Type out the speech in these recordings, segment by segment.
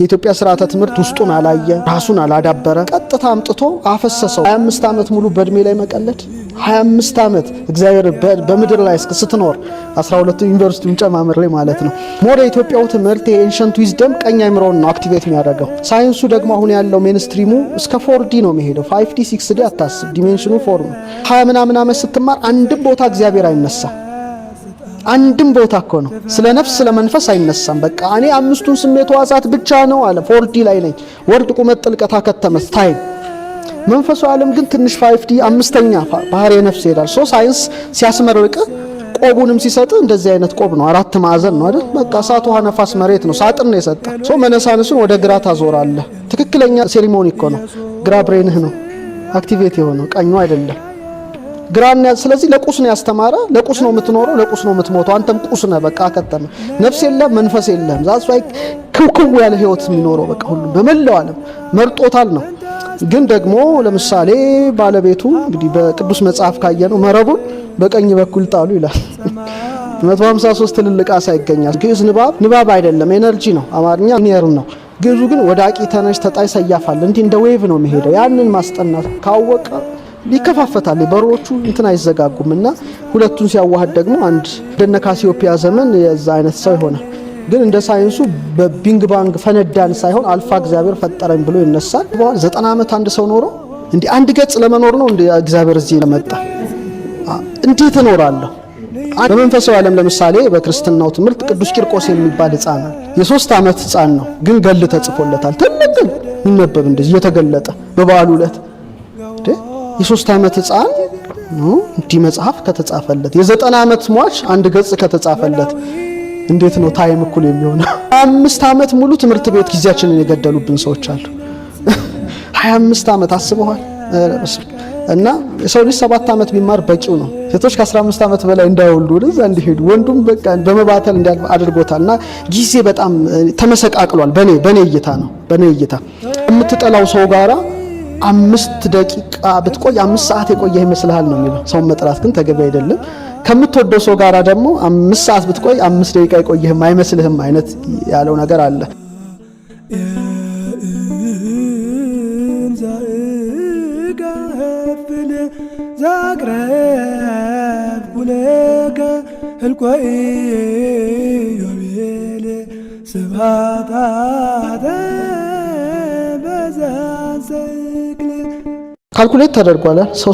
የኢትዮጵያ ስርዓተ ትምህርት ውስጡን አላየ፣ ራሱን አላዳበረ፣ ቀጥታ አምጥቶ አፈሰሰው። 25 ዓመት ሙሉ በእድሜ ላይ መቀለድ 25 ዓመት እግዚአብሔር በምድር ላይ ስትኖር 12 ዩኒቨርሲቲውን ጨማምር ላይ ማለት ነው። ሞር የኢትዮጵያው ትምህርት የኤንሸንት ዊዝደም ቀኝ አይምሮን ነው አክቲቬት የሚያደርገው። ሳይንሱ ደግሞ አሁን ያለው ሜንስትሪሙ እስከ 4D ነው የሚሄደው። 5D 6D አታስብ፣ ዲሜንሽኑ 4 ነው። 20 ምናምን ዓመት ስትማር አንድም ቦታ እግዚአብሔር አይነሳ። አንድም ቦታ እኮ ነው ስለ ነፍስ ስለ መንፈስ አይነሳም። በቃ እኔ አምስቱን ስሜት ዋሳት ብቻ ነው አለ። 4D ላይ ነኝ። ወርድ ቁመት ጥልቀት አከተመስ ታይም መንፈሱ ዓለም ግን ትንሽ 5D አምስተኛ ባህሪ ነፍስ ይሄዳል። ሳይንስ ሲያስመርቅ ቆቡንም ሲሰጥ እንደዚህ አይነት ቆብ ነው፣ 4 ማዕዘን ነው አይደል? በቃ እሳት ውሃ ነፋስ መሬት ነው፣ ሳጥን ነው የሰጠ። መነሳንሱን ወደ ግራ ታዞራለህ። ትክክለኛ ሴሪሞኒ እኮ ነው። ግራ ብሬንህ ነው አክቲቬት የሆነው፣ ቀኙ አይደለም። ግራና ስለዚህ ለቁስ ነው ያስተማረ። ለቁስ ነው የምትኖረው፣ ለቁስ ነው የምትሞተው። አንተም ቁስ ነህ። በቃ አከተመ። ነፍስ የለም መንፈስ የለም። ዛስ ላይ ክውክው ያለ ህይወት የሚኖረው በቃ ሁሉ በመላው ዓለም መርጦታል ነው። ግን ደግሞ ለምሳሌ ባለቤቱ እንግዲህ በቅዱስ መጽሐፍ ካየነው መረቡን በቀኝ በኩል ጣሉ ይላል። 153 ትልልቅ አሳ ይገኛል። ግዕዝ ንባብ አይደለም ኤነርጂ ነው። አማርኛ ኒየር ነው። ግዕዙ ግን ወዳቂ ተነሽ ተጣይ ሰያፋል እንዲህ እንደ ዌቭ ነው የሚሄደው። ያንን ማስጠናት ካወቀ ይከፋፈታል። በሮቹ እንትን አይዘጋጉምና ሁለቱን ሲያዋህድ ደግሞ አንድ እንደነ ካሲዮፒያ ዘመን የዛ አይነት ሰው ይሆናል። ግን እንደ ሳይንሱ በቢንግ ባንግ ፈነዳን ሳይሆን አልፋ እግዚአብሔር ፈጠረኝ ብሎ ይነሳል። 90 ዓመት አንድ ሰው ኖሮ እንዴ አንድ ገጽ ለመኖር ነው እንዴ እግዚአብሔር እዚህ ለመጣ እንዴት እኖራለሁ? በመንፈሳዊ ዓለም ለምሳሌ በክርስትናው ትምህርት ቅዱስ ቂርቆስ የሚባል ሕፃን የ3 ዓመት ሕፃን ነው። ግን ገል ተጽፎለታል። ትልቅ ይነበብ እንደዚህ የተገለጠ በበዓሉ ዕለት የ3 ዓመት ሕፃን ነው እንዲህ መጽሐፍ ከተጻፈለት የ90 ዓመት ሟች አንድ ገጽ ከተጻፈለት እንዴት ነው ታይም እኩል የሚሆነው? 25 ዓመት ሙሉ ትምህርት ቤት ጊዜያችንን የገደሉብን ሰዎች አሉ። 25 ዓመት አስበዋል። እና የሰው ልጅ 7 ዓመት ቢማር በቂው ነው። ሴቶች ከ15 ዓመት በላይ እንዳይወልዱ ወደዛ እንዲሄዱ ወንዱም በቃ በመባተል እንዲያልፍ አድርጎታልና ጊዜ በጣም ተመሰቃቅሏል። በኔ እይታ ነው። በኔ እይታ የምትጠላው ሰው ጋራ 5 ደቂቃ ብትቆይ 5 ሰዓት የቆየህ ይመስልሃል ነው የሚለው። ሰው መጥራት ግን ተገቢ አይደለም። ከምትወደው ሰው ጋራ ደግሞ 5 ሰዓት ብትቆይ 5 ደቂቃ የቆየህም አይመስልህም አይነት ያለው ነገር አለ። ዛግረብ ኩለከ ህልቆይ ዮቤል ስብሐታተ ካልኩሌት ተደርጓል። ሰው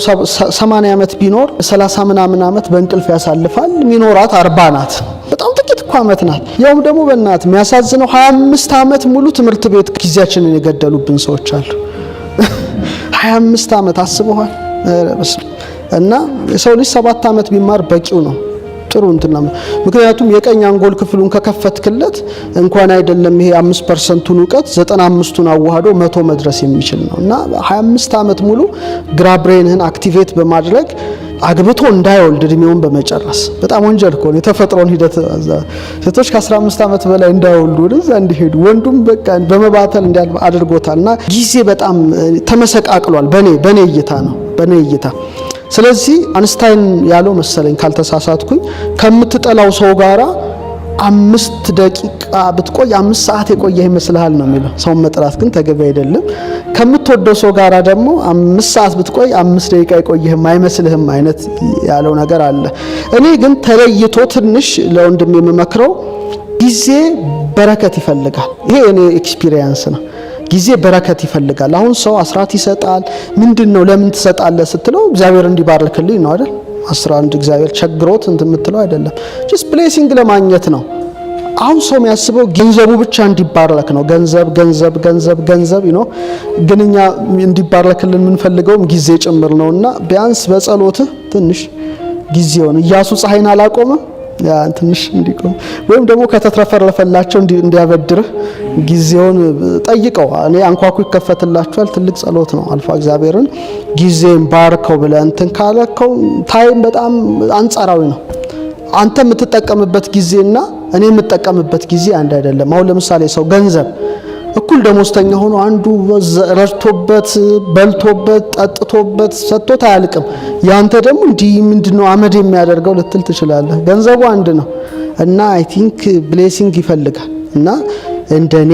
80 ዓመት ቢኖር 30 ምናምን ዓመት በእንቅልፍ ያሳልፋል። ሚኖራት 40 ናት። በጣም ጥቂት እኮ ዓመት ናት። ያውም ደግሞ በእናት የሚያሳዝነው 25 ዓመት ሙሉ ትምህርት ቤት ጊዜያችንን የገደሉብን ሰዎች አሉ። 25 ዓመት አስበዋል። እና የሰው ልጅ 7 ዓመት ቢማር በቂው ነው። ጥሩ እንትና ምክንያቱም የቀኝ አንጎል ክፍሉን ከከፈትክለት እንኳን አይደለም ይሄ 5%ቱን ዕውቀት 95ቱን አዋህዶ 100 መድረስ የሚችል ነው። እና 25 ዓመት ሙሉ ግራ ብሬንህን አክቲቬት በማድረግ አግብቶ እንዳይወልድ እድሜውን በመጨረስ በጣም ወንጀል እኮ ነው። የተፈጥሮን ሂደት ሴቶች ከ15 ዓመት በላይ እንዳይወልዱ ወደዛ እንዲሄዱ ወንዱም በቃ በመባተል እንዲያልፍ አድርጎታልና ጊዜ በጣም ተመሰቃቅሏል። በኔ እይታ ነው። በኔ እይታ ስለዚህ አንስታይን ያለው መሰለኝ ካልተሳሳትኩኝ ከምትጠላው ሰው ጋራ 5 ደቂቃ ብትቆይ 5 ሰዓት የቆየህ ይመስልሃል ነው የሚለው። ሰው መጥራት ግን ተገቢ አይደለም። ከምትወደው ሰው ጋራ ደግሞ 5 ሰዓት ብትቆይ 5 ደቂቃ የቆየህም አይመስልህም አይነት ያለው ነገር አለ። እኔ ግን ተለይቶ ትንሽ ለወንድም የምመክረው ጊዜ በረከት ይፈልጋል። ይሄ እኔ ኤክስፒሪየንስ ነው። ጊዜ በረከት ይፈልጋል። አሁን ሰው አስራት ይሰጣል። ምንድነው ለምን ትሰጣለህ ስትለው እግዚአብሔር እንዲባርክልኝ ነው አይደል? 11 እግዚአብሔር ቸግሮት እንትምትለው አይደለም። ጀስት ብሌሲንግ ለማግኘት ነው። አሁን ሰው የሚያስበው ገንዘቡ ብቻ እንዲባረክ ነው። ገንዘብ ነው። ግን እኛ እንዲባረክልን የምንፈልገውም ጊዜ ጭምር ነውና ቢያንስ በጸሎትህ ትንሽ ጊዜውን ኢያሱ ፀሐይን አላቆመም ያ ትንሽ እንዲቆም ወይም ደግሞ ከተትረፈረፈላቸው እንዲያበድርህ ጊዜውን ጠይቀው። እኔ አንኳኩ ይከፈትላችኋል ትልቅ ጸሎት ነው። አልፋ እግዚአብሔርን ጊዜን ባርከው ብለህ እንትን ካለከው ታይም በጣም አንጻራዊ ነው። አንተ የምትጠቀምበት ጊዜና እኔ የምትጠቀምበት ጊዜ አንድ አይደለም። አሁን ለምሳሌ ሰው ገንዘብ እኩል ደሞዝተኛ ሆኖ አንዱ ረድቶበት በልቶበት ጠጥቶበት ሰጥቶት አያልቅም። ያንተ ደግሞ እንዲህ ምንድነው አመድ የሚያደርገው ልትል ትችላለህ። ገንዘቡ አንድ ነው እና አይ ቲንክ ብሌሲንግ ይፈልጋል እና እንደኔ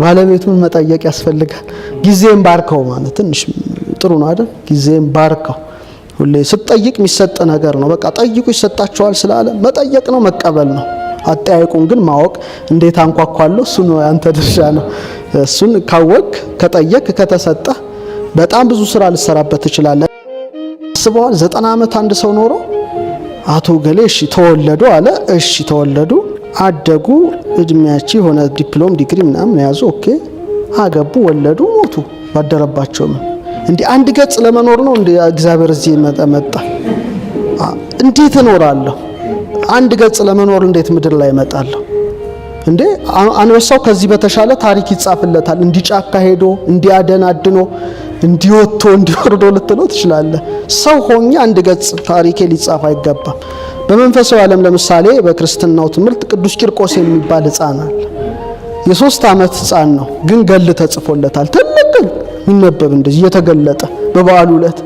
ባለቤቱን መጠየቅ ያስፈልጋል። ጊዜን ባርከው ማለት ትንሽ ጥሩ ነው አይደል? ጊዜን ባርከው ሁሌ ስትጠይቅ የሚሰጥ ነገር ነው። በቃ ጠይቁ ይሰጣቸዋል ስላለ መጠየቅ ነው መቀበል ነው። አጠያይቁን ግን ማወቅ እንዴት አንኳኳለሁ እሱ ነው ያንተ ድርሻ ነው። እሱን ካወቅ ከጠየቅ ከተሰጠ በጣም ብዙ ስራ ልሰራበት ትችላለህ። አስበዋል 90 ዓመት አንድ ሰው ኖሮ አቶ ገሌ እሺ ተወለዱ አለ። እሺ ተወለዱ አደጉ እድሜያቸው የሆነ ዲፕሎም ዲግሪ ምናምን ያዙ። ኦኬ አገቡ ወለዱ ሞቱ ባደረባቸው እንዴ አንድ ገጽ ለመኖር ነው እንዴ እግዚአብሔር እዚህ መጣ? እንዴት እኖራለሁ? አንድ ገጽ ለመኖር እንዴት ምድር ላይ እመጣለሁ እንዴ? አንበሳው ከዚህ በተሻለ ታሪክ ይጻፍለታል። እንዲጫካ ሄዶ እንዲያደናድኖ እንዲወጥቶ እንዲወርዶ ልትለው ትችላለህ። ሰው ሆኜ አንድ ገጽ ታሪኬ ሊጻፍ አይገባም። በመንፈሳዊ ዓለም ለምሳሌ በክርስትናው ትምህርት ቅዱስ ቂርቆስ የሚባል ሕፃን አለ። የ3 ዓመት ሕፃን ነው፣ ግን ገል ተጽፎለታል። ትልቅ የሚነበብ እንደዚህ እየተገለጠ በበዓሉ ዕለት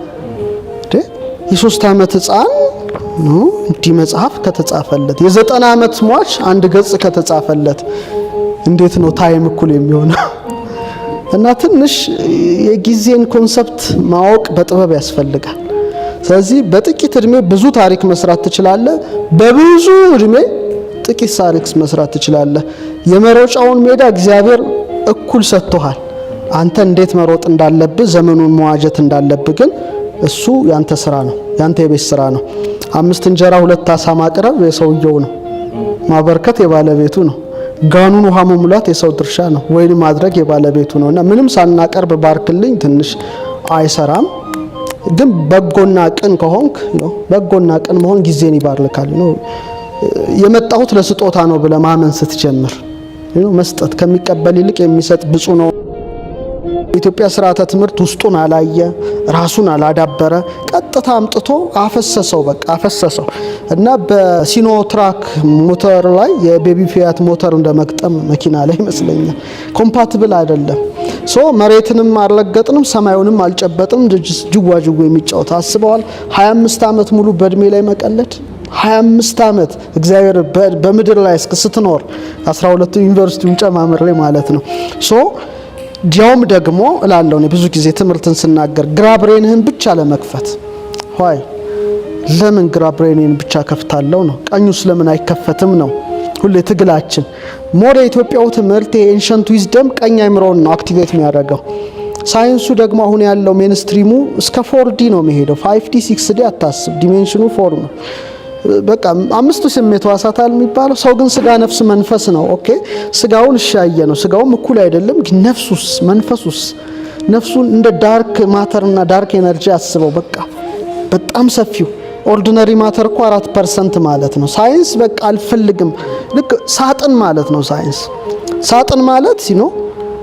የ3 ዓመት ሕፃን ነው እንዲህ መጽሐፍ ከተጻፈለት፣ የ90 ዓመት ሟች አንድ ገጽ ከተጻፈለት እንዴት ነው ታይም እኩል የሚሆነው? እና ትንሽ የጊዜን ኮንሰፕት ማወቅ በጥበብ ያስፈልጋል። ስለዚህ በጥቂት እድሜ ብዙ ታሪክ መስራት ትችላለህ፣ በብዙ እድሜ ጥቂት ታሪክ መስራት ትችላለህ። የመሮጫውን ሜዳ እግዚአብሔር እኩል ሰጥቶሃል። አንተ እንዴት መሮጥ እንዳለብህ ዘመኑን መዋጀት እንዳለብህ ግን እሱ ያንተ ስራ ነው፣ ያንተ የቤት ስራ ነው። 5 እንጀራ 2 ዓሣ ማቅረብ የሰውየው ነው፣ ማበርከት የባለቤቱ ነው። ጋኑን ውሃ መሙላት የሰው ድርሻ ነው፣ ወይን ማድረግ የባለቤቱ ነውና ምንም ሳናቀርብ ባርክልኝ ትንሽ አይሰራም። ግን በጎና ቅን ከሆንክ ነው በጎና ቅን መሆን ጊዜን ይባርካል ነው። የመጣሁት ለስጦታ ነው ብለህ ማመን ስትጀምር መስጠት ከሚቀበል ይልቅ የሚሰጥ ብፁዕ ነው። ኢትዮጵያ ስርዓተ ትምህርት ውስጡን አላየ፣ ራሱን አላዳበረ፣ ቀጥታ አምጥቶ አፈሰሰው። በቃ አፈሰሰው እና በሲኖትራክ ሞተር ላይ የቤቢ ፊያት ሞተር እንደመግጠም መኪና ላይ ይመስለኛል። ኮምፓቲብል አይደለም። መሬትንም አልረገጥንም ሰማዩንም አልጨበጥንም። ጅዋጅዌ የሚጫወት አስበዋል። 25 ዓመት ሙሉ በእድሜ ላይ መቀለድ 25 ዓመት እግዚአብሔር በምድር ላይ ስትኖር 12 ዩኒቨርሲቲውን ጨማምር ላይ ማለት ነው። ዲያውም ደግሞ እላለሁ ብዙ ጊዜ ትምህርትን ስናገር ግራብሬንህን ብቻ ለመክፈት ሆይ ለምን ግራብሬንን ብቻ ከፍታለሁ ነው፣ ቀኙስ ለምን አይከፈትም ነው ሁሌ ትግላችን። ሞር የኢትዮጵያው ትምህርት የኤንሸንት ዊዝደም ቀኝ አይምሮን ነው አክቲቬት የሚያደርገው። ሳይንሱ ደግሞ አሁን ያለው ሜንስትሪሙ እስከ 4D ነው የሚሄደው። 5D 6D አታስብ፣ ዲሜንሽኑ 4 ነው። በቃ 5 ስሜት ሕዋሳት የሚባለው ሰው ግን ስጋ ነፍስ መንፈስ ነው። ኦኬ ስጋውን እሻየ ነው፣ ስጋውም እኩል አይደለም። ግን ነፍሱስ መንፈሱስ ነፍሱን እንደ ዳርክ ማተር እና ዳርክ ኤነርጂ አስበው። በቃ በጣም ሰፊው ኦርዲነሪ ማተር እኮ 4% ማለት ነው። ሳይንስ በቃ አልፈልግም ልክ ሳጥን ማለት ነው። ሳይንስ ሳጥን ማለት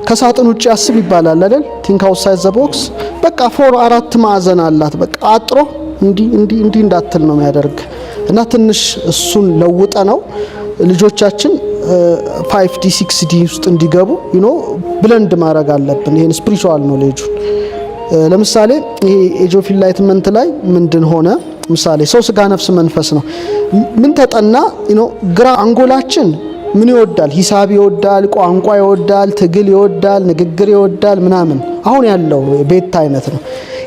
ከሳጥን ውጪ አስብ ይባላል አይደል? ቲንክ አውትሳይድ ዘ ቦክስ። በቃ 4 ማዕዘን አላት። በቃ አጥሮ እንዲ እንዳትል ነው የሚያደርግ። እና ትንሽ እሱን ለውጠ ነው ልጆቻችን 5D 6D ውስጥ እንዲገቡ ብለንድ ማድረግ አለብን። ይሄን ስፒሪቹዋል ኖሌጁ ለምሳሌ ይሄ ኤጅ ኦፍ ኢንላይትመንት ላይ ምንድን ሆነ? ምሳሌ ሰው ስጋ ነፍስ መንፈስ ነው። ምን ተጠና? ግራ አንጎላችን ምን ይወዳል? ሂሳብ ይወዳል፣ ቋንቋ ይወዳል፣ ትግል ይወዳል፣ ንግግር ይወዳል ምናምን። አሁን ያለው ቤት አይነት ነው።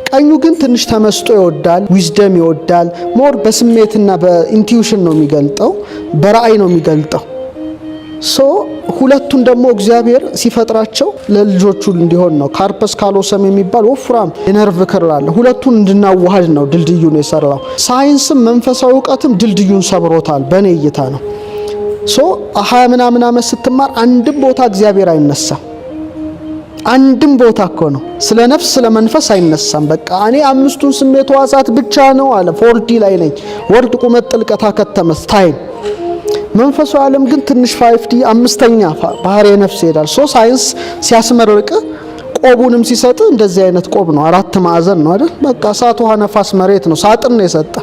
ቀኙ ግን ትንሽ ተመስጦ ይወዳል፣ ዊዝደም ይወዳል። ሞር በስሜትና በኢንቲዩሽን ነው የሚገልጠው፣ በራእይ ነው የሚገልጠው። ሁለቱን ደግሞ እግዚአብሔር ሲፈጥራቸው ለልጆቹ እንዲሆን ነው። ካርፐስ ካሎሰም የሚባል ወፍራም የነርቭ ክር አለ። ሁለቱን እንድናዋሃድ ነው ድልድዩን የሰራው። ሳይንስም መንፈሳዊ እውቀትም ድልድዩን ሰብሮታል። በእኔ እይታ ነው። 20 ምናምን ዓመት ስትማር አንድም ቦታ እግዚአብሔር አይነሳም። አንድም ቦታ እኮ ነው ስለ ነፍስ ስለ መንፈስ አይነሳም። በቃ እኔ 5ቱን ስሜት ሕዋሳት ብቻ ነው አለ። 4D ላይ ነኝ። ወርድ ቁመት ጥልቀት አከተመ ታይም። መንፈሳዊ ዓለም ግን ትንሽ 5D 5ኛ ባህሪ ነፍስ ይሄዳል። ሳይንስ ሲያስመርቅ ቆቡንም ሲሰጥ እንደዚህ አይነት ቆብ ነው፣ 4 ማዕዘን ነው አይደል? በቃ እሳት፣ ውሃ፣ ነፋስ፣ መሬት ነው። ሳጥን ነው የሰጠ።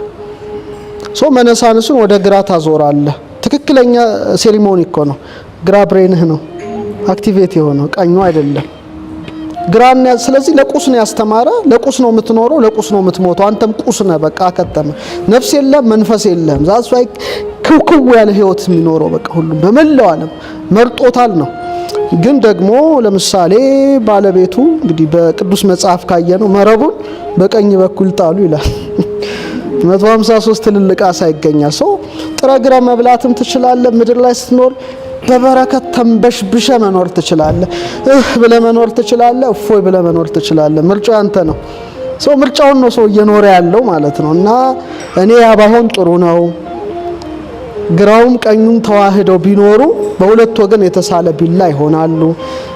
መነሳንሱን ወደ ግራ ታዞራለህ። ትክክለኛ ሴሪሞኒ እኮ ነው። ግራ ብሬንህ ነው አክቲቬት የሆነው፣ ቀኙ አይደለም። ግራና ስለዚህ ለቁስ ነው ያስተማረ። ለቁስ ነው የምትኖረው፣ ለቁስ ነው የምትሞተው። አንተም ቁስ ነህ። በቃ አከተመ። ነፍስ የለም፣ መንፈስ የለም። ዛስ ላይ ክውክው ያለ ህይወት የሚኖረው በቃ ሁሉም በመላው ዓለም መርጦታል ነው። ግን ደግሞ ለምሳሌ ባለቤቱ እንግዲህ በቅዱስ መጽሐፍ ካየነው መረቡን በቀኝ በኩል ጣሉ ይላል። 153 ትልልቅ ዓሣ ይገኛል። ሰው ጥረ ግረ መብላትም ትችላለህ። ምድር ላይ ስትኖር በበረከት ተንበሽብሸ መኖር ትችላለህ። ብለ መኖር ትችላለህ። እፎይ ብለ መኖር ትችላለህ። ምርጫው ያንተ ነው። ሰው ምርጫውን ነው ሰው እየኖረ ያለው ማለት ነው። እና እኔ ያ ባይሆን ጥሩ ነው። ግራውም ቀኙም ተዋህደው ቢኖሩ በሁለት ወገን የተሳለ ቢላ ይሆናሉ።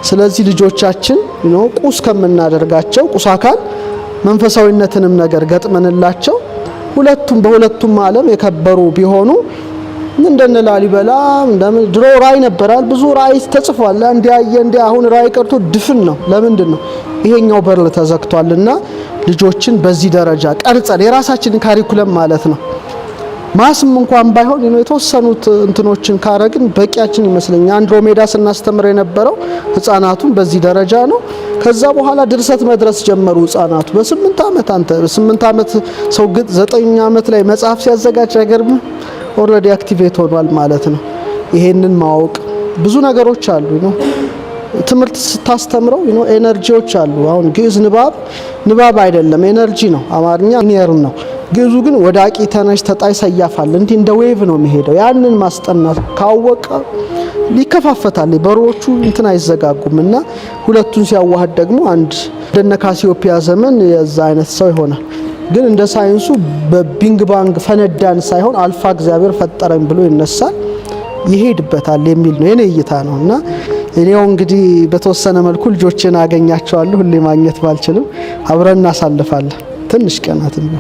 ስለዚህ ልጆቻችን ቁስ ከምናደርጋቸው ቁስ አካል መንፈሳዊነትንም ነገር ገጥመንላቸው በሁለቱም ዓለም የከበሩ ቢሆኑ እንደነ ላሊበላ ድሮ ራእይ ነበራል። ብዙ ራእይ ተጽፏል። እንዲያ አሁን ራእይ ቀርቶ ድፍን ነው። ለምንድን ነው? ይሄኛው በር ተዘግቷልና ልጆችን በዚህ ደረጃ ቀርጸን የራሳችንን ካሪኩለም ማለት ነው ማስም እንኳን ባይሆን የተወሰኑት እንትኖችን ካረግን በቂያችን ይመስለኛል። አንድሮሜዳ ስናስተምር የነበረው ህፃናቱን በዚህ ደረጃ ነው። ከዛ በኋላ ድርሰት መድረስ ጀመሩ ህፃናቱ በ8 ዓመት። አንተ በ8 ዓመት ሰው ግን 9 ዓመት ላይ መጽሐፍ ሲያዘጋጅ አይገርም? ኦልሬዲ አክቲቬት ሆኗል ማለት ነው። ይሄንን ማወቅ ብዙ ነገሮች አሉ ትምህርት ስታስተምረው ኤነርጂዎች አሉ። አሁን ግዕዝ ንባብ አይደለም ኤነርጂ ነው። አማርኛ ኒየር ነው። ግዕዙ ግን ወዳቂ ተነሽ ተጣይ ሰያፋል እንደ ዌቭ ነው የሚሄደው። ያንን ማስጠናት ካወቀ ሊከፋፈታል። በሮቹ አይዘጋጉምና ሁለቱን ሲያዋህድ ደግሞ አንድ እንደነ ካሲዮፒያ ዘመን የዛ አይነት ሰው ይሆናል። ግን እንደ ሳይንሱ በቢንግ ባንግ ፈነዳን ሳይሆን አልፋ እግዚአብሔር ፈጠረኝ ብሎ ይነሳል ይሄድበታል የሚል ነው የኔ እይታ ነውና እኔው እንግዲህ በተወሰነ መልኩ ልጆችን አገኛቸዋለሁ። ሁሌ ማግኘት ባልችልም አብረን እናሳልፋለን ትንሽ ቀናት ነው።